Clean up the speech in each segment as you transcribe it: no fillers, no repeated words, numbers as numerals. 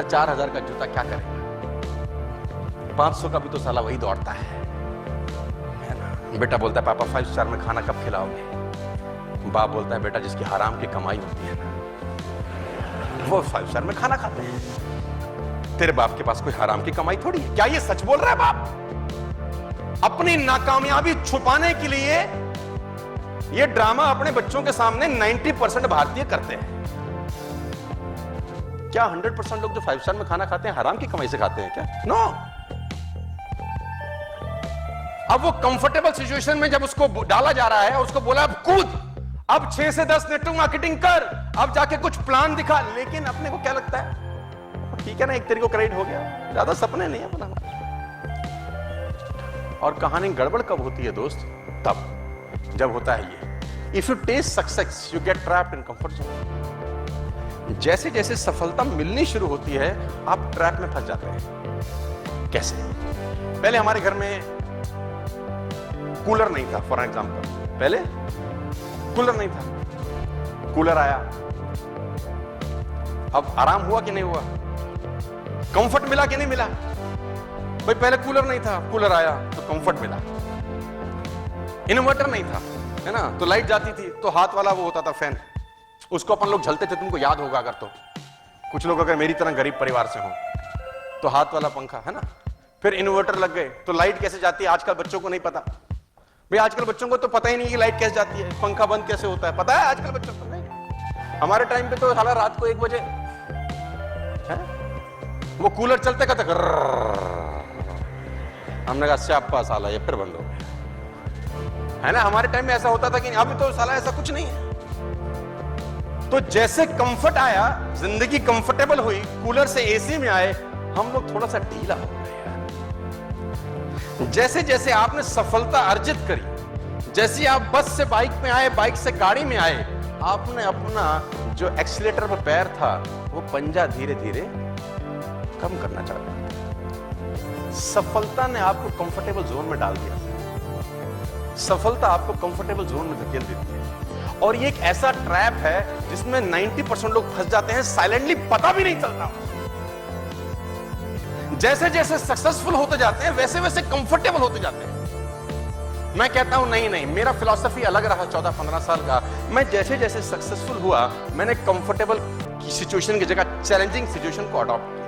4,000 का जूता क्या करेगा? 500 का भी तो साला वही दौड़ता है ना? बेटा बोलता है पापा 5 स्टार में खाना कब खिलाओगे? बाप बोलता है बेटा जिसकी हराम की कमाई होती है ना वो 5 स्टार में खाना खाते हैं। तेरे बाप के पास कोई हराम की कमाई थोड़ी है। क्या ये सच बोल रहा है बाप? अपनी नाकामयाबी छुपाने के लिए ये ड्रामा अपने बच्चों के सामने 90% भारतीय करते हैं। क्या 100% लोग जो 5 स्टार में खाना खाते हैं हराम की कमाई से खाते हैं क्या? नो। अब वो कंफर्टेबल सिचुएशन में जब उसको डाला जा रहा है, उसको बोला अब कूद, अब 6 से 10 नेटवर्क मार्केटिंग कर, अब जाके कुछ प्लान दिखा। लेकिन अपने को क्या लगता है, ठीक है ना, एक तरीके को क्रेडिट हो गया, ज्यादा सपने नहीं है अपना। और कहानी गड़बड़ कब होती है दोस्त? तब जब होता है ये, if you taste success you get trapped in comfort zone. जैसे जैसे सफलता मिलनी शुरू होती है आप ट्रैप में फंस जाते हैं। कैसे? पहले हमारे घर में कूलर नहीं था, फॉर एग्जाम्पल, पहले कूलर नहीं था, कूलर आया, अब आराम हुआ कि नहीं हुआ? कंफर्ट मिला कि नहीं मिला? भाई पहले कूलर नहीं था, कूलर आया तो कंफर्ट मिला। इन्वर्टर नहीं था, है ना, तो लाइट जाती थी तो हाथ वाला वो होता था फैन, उसको अपन लोग झलते थे, तुमको याद होगा अगर तो। कुछ लोग अगर मेरी तरह गरीब परिवार से हो तो हाथ वाला पंखा, है ना। फिर इन्वर्टर लग गए तो लाइट कैसे जाती है आजकल बच्चों को नहीं पता। भाई आजकल बच्चों को तो पता ही नहीं कि लाइट कैसे जाती है, पंखा बंद कैसे होता है, पता है आजकल बच्चों को? नहीं। हमारे टाइम पे तो साला रात को 1 बजे है वो कूलर चलते का तक, हमने कहा स्यापा साला ये फिर बंद हो गया, है ना। हमारे टाइम में ऐसा होता था कि अभी तो साला ऐसा कुछ नहीं है। तो जैसे कंफर्ट आया, जिंदगी कंफर्टेबल हुई, कूलर से एसी में आए, हम लोग थोड़ा सा ढीला हो गए। जैसे जैसे आपने सफलता अर्जित करी, जैसे आप बस से बाइक में आए, बाइक से गाड़ी में आए, आपने अपना जो एक्सीलेटर पर पैर था वो पंजा धीरे धीरे कम करना चाहता। सफलता ने आपको कंफर्टेबल जोन में डाल दिया। सफलता आपको कंफर्टेबल जोन में धकेल देती है और ये एक ऐसा ट्रैप है जिसमें 90% लोग फंस जाते हैं, साइलेंटली पता भी नहीं चलता। जैसे जैसे सक्सेसफुल होते जाते हैं वैसे वैसे कंफर्टेबल होते जाते हैं। मैं कहता हूं नहीं नहीं, मेरा फिलॉसफी अलग रहा 14-15 साल का। मैं जैसे जैसे सक्सेसफुल हुआ मैंने कंफर्टेबल सिचुएशन की जगह चैलेंजिंग सिचुएशन को अडॉप्ट किया।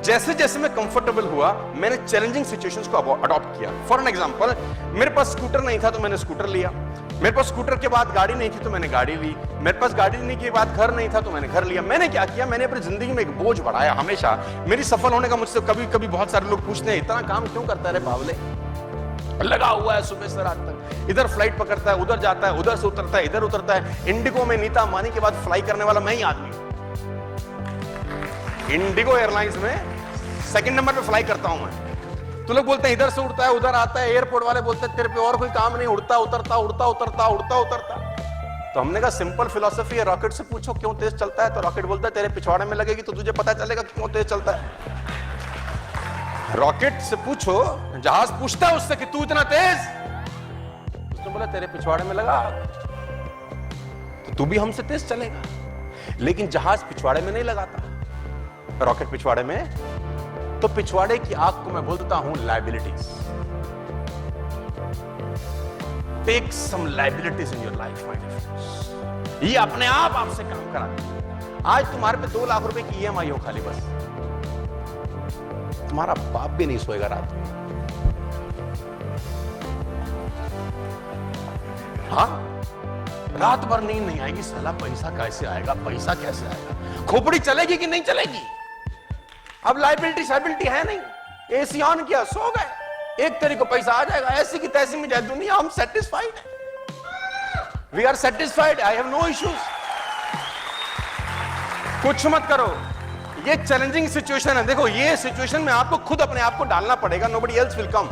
जैसे जैसे मैं कंफर्टेबल हुआ मैंने चैलेंजिंग सिचुएशंस को अडॉप्ट किया। फॉर एन एग्जांपल, मेरे पास स्कूटर नहीं था तो मैंने स्कूटर लिया, मेरे पास स्कूटर के बाद गाड़ी नहीं थी तो मैंने गाड़ी ली, मेरे पास गाड़ी लेने के बाद घर नहीं था तो मैंने घर लिया। मैंने क्या किया, मैंने अपनी जिंदगी में एक बोझ बढ़ाया। हमेशा मेरी सफल होने का मुझसे कभी कभी बहुत सारे लोग पूछते हैं इतना काम क्यों करता है रे बावले, लगा हुआ है सुबह से रात तक, इधर फ्लाइट पकड़ता है, उधर जाता है, उधर से उतरता है, इधर उतरता है। इंडिगो में नीता अंबानी के बाद फ्लाई करने वाला मैं ही आदमी। इंडिगो एयरलाइंस में सेकंड नंबर पे फ्लाई करता हूं मैं। तो लोग बोलते हैं इधर से उड़ता है उधर आता है, एयरपोर्ट वाले बोलते हैं तेरे पे और कोई काम नहीं, उड़ता उतरता उड़ता उतरता उड़ता उतरता। तो हमने कहा सिंपल फिलॉसफी है, रॉकेट से पूछो क्यों तेज चलता है, तो रॉकेट बोलता है तेरे पिछवाड़े में लगेगी तो तुझे पता चलेगा कि क्यों तेज चलता है। रॉकेट से पूछो, जहाज पूछता है उससे कि तू इतना तेज, उसने बोला तेरे पिछवाड़े में लगा तो तू भी हमसे तेज चलेगा। लेकिन जहाज पिछवाड़े में नहीं लगाता, रॉकेट पिछवाड़े में। तो पिछवाड़े की आग को मैं बोलता हूं liabilities. Take some liabilities in your life my dear friends. ये अपने आप आपसे काम कराते हैं। आज तुम्हारे पे 2 लाख रुपए की ईएमआई हो खाली, बस तुम्हारा बाप भी नहीं सोएगा रात में। हाँ, रात भर नींद नहीं आएगी, साला पैसा कैसे आएगा, पैसा कैसे आएगा, खोपड़ी चलेगी कि नहीं चलेगी। अब लायबिलिटी साइबिलिटी है नहीं, एसी ऑन किया सो गए, एक तरीके को पैसा आ जाएगा, ऐसी की तैसी में जाए दुनिया। हम सेटिस्फाइड हैं, we are satisfied, I have no issues. कुछ मत करो, ये चैलेंजिंग सिचुएशन है। देखो ये सिचुएशन में आपको खुद अपने आप को डालना पड़ेगा, नोबडी एल्स विल कम,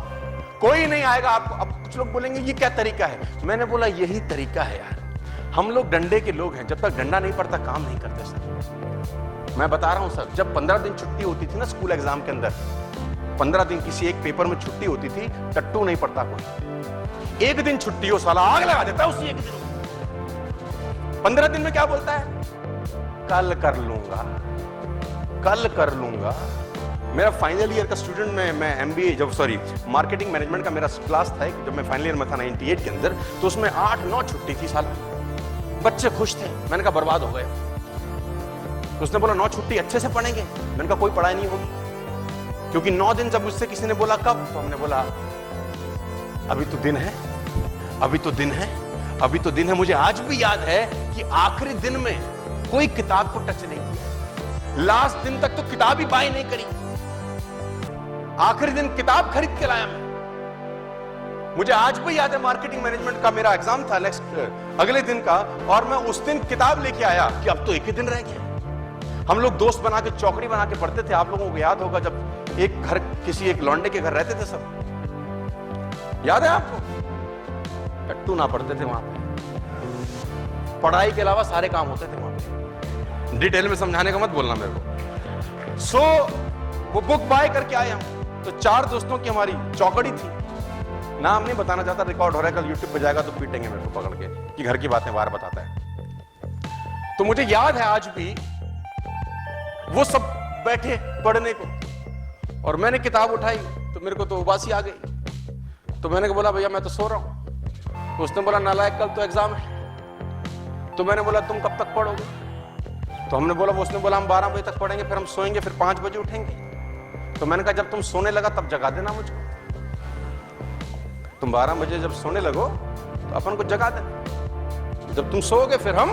कोई नहीं आएगा आपको। अब कुछ लोग बोलेंगे ये क्या तरीका है, मैंने बोला यही तरीका है यार। हम लोग डंडे के लोग हैं, जब तक डंडा नहीं पड़ता काम नहीं करते सर। मैं बता रहा हूं सर, जब 15 दिन छुट्टी होती थी ना स्कूल एग्जाम के अंदर, 15 दिन किसी एक पेपर में छुट्टी होती थी, टट्टू नहीं पड़ता कोई। एक दिन छुट्टी हो साला आग लगा देता है उसी एक दिन। 15 दिन में क्या बोलता है, कल कर लूंगा, कल कर लूंगा। मेरा फाइनल ईयर का स्टूडेंट मैं एमबीए मार्केटिंग मैनेजमेंट का मेरा क्लास था जब मैं फाइनल ईयर में था 98 के अंदर, तो उसमें 8-9 छुट्टी थी साला। बच्चे खुश थे, मैंने कहा बर्बाद हो गए। तो उसने बोला 9 छुट्टी अच्छे से पढ़ेंगे। मैंने कहा कोई पढ़ाई नहीं होगी, क्योंकि 9 दिन जब मुझसे किसी ने बोला कब, तो हमने बोला अभी तो दिन है, अभी तो दिन है, अभी तो दिन है। मुझे आज भी याद है कि आखिरी दिन में कोई किताब को टच नहीं किया, लास्ट दिन तक तो किताब ही बाय नहीं करी, आखिरी दिन किताब खरीद के लाया मैं। मुझे आज भी याद है मार्केटिंग मैनेजमेंट का मेरा एग्जाम था अगले दिन का, और मैं उस दिन किताब लेके आया कि अब तो एक ही दिन रह गया। हम लोग दोस्त बना के चौकड़ी बना के पढ़ते थे। आप लोगों को याद होगा जब एक लौंडे के घर रहते थे सब, याद है आपको? कट्टू ना पढ़ते थे वहां पे, पढ़ाई के अलावा सारे काम होते थे वहां पे। डिटेल में समझाने का मत बोलना मेरे को। वो बुक बाय करके आए हम, तो 4 दोस्तों की हमारी चौकड़ी थी। नाम नहीं बताना चाहता, रिकॉर्ड हो रहा है, कल यूट्यूब पे जाएगा तो पीटेंगे मेरे को पकड़ के कि घर की बातें बाहर बताता है। तो मुझे याद है आज भी, वो सब बैठे पढ़ने को, और मैंने किताब उठाई तो मेरे को तो उबासी आ गई। तो मैंने बोला भैया मैं तो सो रहा हूं। तो उसने बोला नालायक कल तो एग्जाम है। तो मैंने बोला तुम कब तक पढ़ोगे? तो हमने बोला, उसने बोला हम 12 बजे तक पढ़ेंगे, फिर हम सोएंगे, फिर 5 बजे उठेंगे। तो मैंने कहा जब तुम सोने लगा तब जगा देना मुझको। तुम 12 बजे जब सोने लगो तो अपन को जगा देना, जब तुम सोओगे फिर हम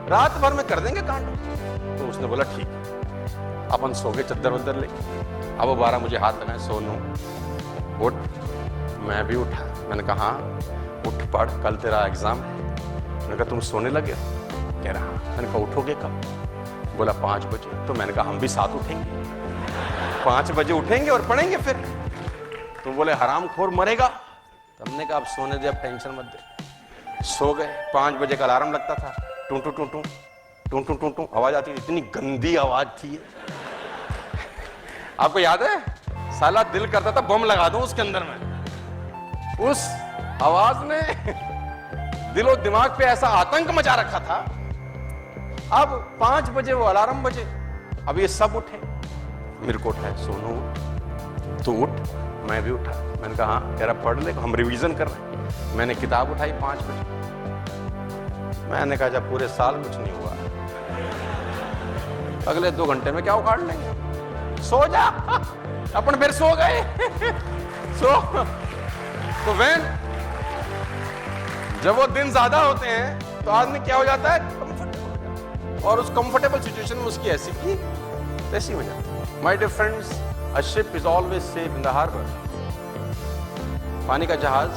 रात भर में कर देंगे कांड। तो उसने बोला ठीक है। अपन सो गए चद्दर वद्दर लेके। अब वो 12 मुझे हाथ लगाए, सोनू उठ। मैं भी उठा। मैंने कहा हाँ उठ पढ़, कल तेरा एग्जाम है। मैंने कहा तुम सोने लगे? कह रहा हाँ। मैंने कहा उठोगे कब? बोला 5 बजे। तो मैंने कहा हम भी साथ उठेंगे, 5 बजे उठेंगे और पढ़ेंगे फिर। तुम बोले हरामखोर मरेगा। तो हमने कहा अब सोने दे, अब टेंशन मत दे। सो गए। 5 बजे का अलार्म लगता था, टूं टूं टूं टूं टूं टूं टूं टूं आवाज आती थी। इतनी गंदी आवाज थी। आपको याद है? साला दिल करता था बम लगा दूं उसके अंदर में। उस आवाज ने दिलो दिमाग पे ऐसा आतंक मचा रखा था। अब 5 बजे वो अलार्म बजे, अब ये सब उठे। मेरे को उठाए, सोनू तू उठ। मैं भी उठा। मैंने कहा हाँ। कह रहा पढ़ ले, हम रिवीजन कर रहे हैं। मैंने किताब उठाई 5 बजे। मैंने कहा जब पूरे साल कुछ नहीं हुआ, अगले 2 घंटे में क्या उखाड़ लेंगे, सो जा। अपन फिर सो गए। तो जब वो दिन ज्यादा होते हैं तो आदमी क्या हो जाता है, कंफर्टेबल। और उस कंफर्टेबल सिचुएशन में उसकी ऐसी की तैसी हो जाती है। My dear friends, a ship is always safe in the harbour. पानी का जहाज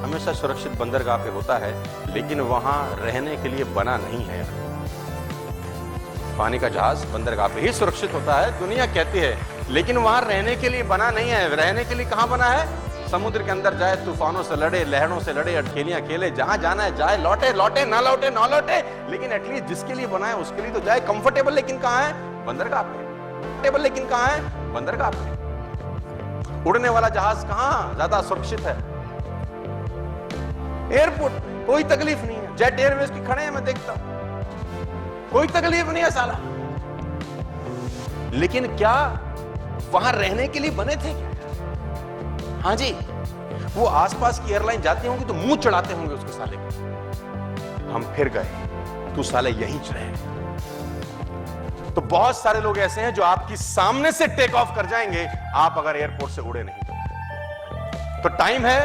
हमेशा सुरक्षित बंदरगाह पे होता है, लेकिन वहां रहने के लिए बना नहीं है। पानी का जहाज बंदरगाह पे ही सुरक्षित होता है, दुनिया कहती है, लेकिन वहां रहने के लिए बना नहीं है। रहने के लिए कहां बना है? समुद्र के अंदर जाए, तूफानों से लड़े, लहरों से लड़े, अटखेलियां खेले, जहां जाना है जाए, लौटे लौटे ना लौटे ना लौटे, लेकिन एटलीस्ट जिसके लिए बना है उसके लिए तो जाए। कंफर्टेबल लेकिन कहां है? बंदरगाह पे। कंफर्टेबल लेकिन कहां है? बंदरगाह पे। उड़ने वाला जहाज कहां ज्यादा सुरक्षित है? एयरपोर्ट पे। कोई तकलीफ नहीं है। जेट एयरवेज की खड़े हैं, मैं देखता हूं, कोई तकलीफ नहीं है साला। लेकिन क्या वहां रहने के लिए बने थे क्या? हाँ जी, वो आसपास की एयरलाइन जाती होंगी तो मुंह चढ़ाते होंगे उसके साले को, हम फिर गए, तू साले यहीं रहे। तो बहुत सारे लोग ऐसे हैं जो आपकी सामने से टेक ऑफ कर जाएंगे, आप अगर एयरपोर्ट से उड़े नहीं। तो टाइम है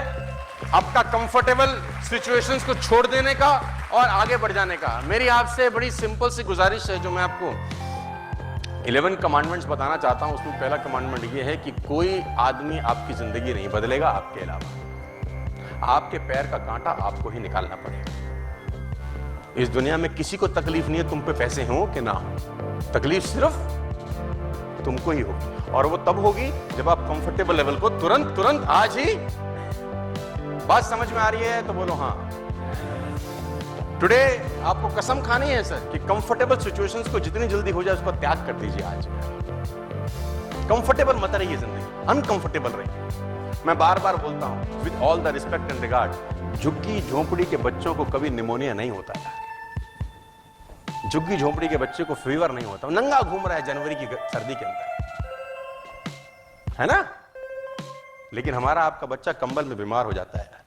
आपका कंफर्टेबल सिचुएशंस को छोड़ देने का और आगे बढ़ जाने का। मेरी आपसे बड़ी सिंपल सी गुजारिश है, जो मैं आपको 11 कमांडमेंट्स बताना चाहता हूं। उसमें पहला कमांडमेंट यह है कि कोई आदमी आपकी जिंदगी नहीं बदलेगा आपके अलावा। आपके पैर का कांटा आपको ही निकालना पड़ेगा। इस दुनिया में किसी को तकलीफ नहीं है तुम पे पैसे हो कि ना हो, तकलीफ सिर्फ तुमको ही होगी। और वो तब होगी जब आप कंफर्टेबल लेवल को तुरंत आज ही। बात समझ में आ रही है तो बोलो हाँ। टुडे आपको कसम खानी है सर कि कंफर्टेबल सिचुएशंस को जितनी जल्दी हो जाए उसको त्याग कर दीजिए। आज कंफर्टेबल मत रहिए जिंदगी, अनकंफर्टेबल रहिए। मैं बार बार बोलता हूं with all the respect and regard, झुग्गी झोंपड़ी के बच्चों को कभी निमोनिया नहीं होता है। झुग्गी झोंपड़ी के बच्चे को फीवर नहीं होता, नंगा घूम रहा है जनवरी की सर्दी के अंदर, है ना? लेकिन हमारा आपका बच्चा कंबल में बीमार हो जाता है।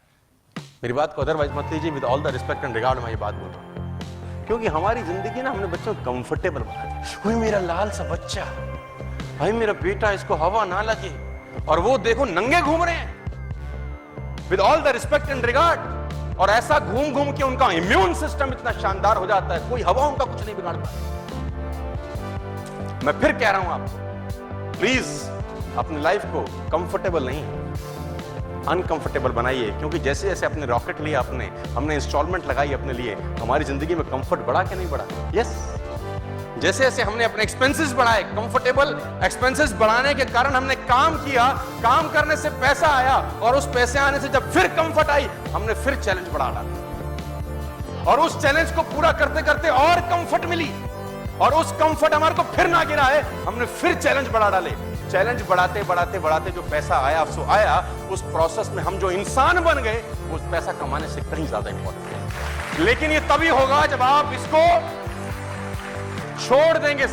मेरी बात को अदरवाइज मत लीजिए, with all the respect and regard मैं ये बात बोल रहा हूं, क्योंकि हमारी जिंदगी ना हमने बच्चों को कंफर्टेबल बना दिया। कोई मेरा लाल सा बच्चा, भाई मेरा बेटा, इसको हवा ना लगे, और वो देखो नंगे घूम रहे हैं, with all the respect and regard. और ऐसा घूम घूम के उनका इम्यून सिस्टम इतना शानदार हो जाता है, कोई हवा उनका कुछ नहीं बिगाड़ पाता। मैं फिर कह रहा हूं आपको, प्लीज अपनी लाइफ को कंफर्टेबल नहीं, अनकंफर्टेबल बनाइए, क्योंकि जैसे जैसे अपने रॉकेट लिया, हमने इंस्टॉलमेंट लगाई अपने लिए, हमारी जिंदगी में कंफर्ट बढ़ा कि नहीं बढ़ा? यस। जैसे जैसे हमने अपने एक्सपेंसेस बढ़ाए, कंफर्टेबल एक्सपेंसेस बढ़ाने के कारण हमने काम किया, काम करने से पैसा आया, और उस पैसे आने से जब फिर कंफर्ट आई, हमने फिर चैलेंज बढ़ा डाला, और उस चैलेंज को पूरा करते करते और कंफर्ट मिली, और उस कंफर्ट हमारे को फिर ना गिराए, हमने फिर चैलेंज बढ़ा डाले। चैलेंज बढ़ाते बढ़ाते बढ़ाते जो पैसा आया सो आया, उस प्रोसेस में हम जो इंसान बन गए, उस पैसा कमाने से कहीं ज्यादा इंपॉर्टेंट है। लेकिन ये तभी होगा जब आप इसको छोड़ देंगे।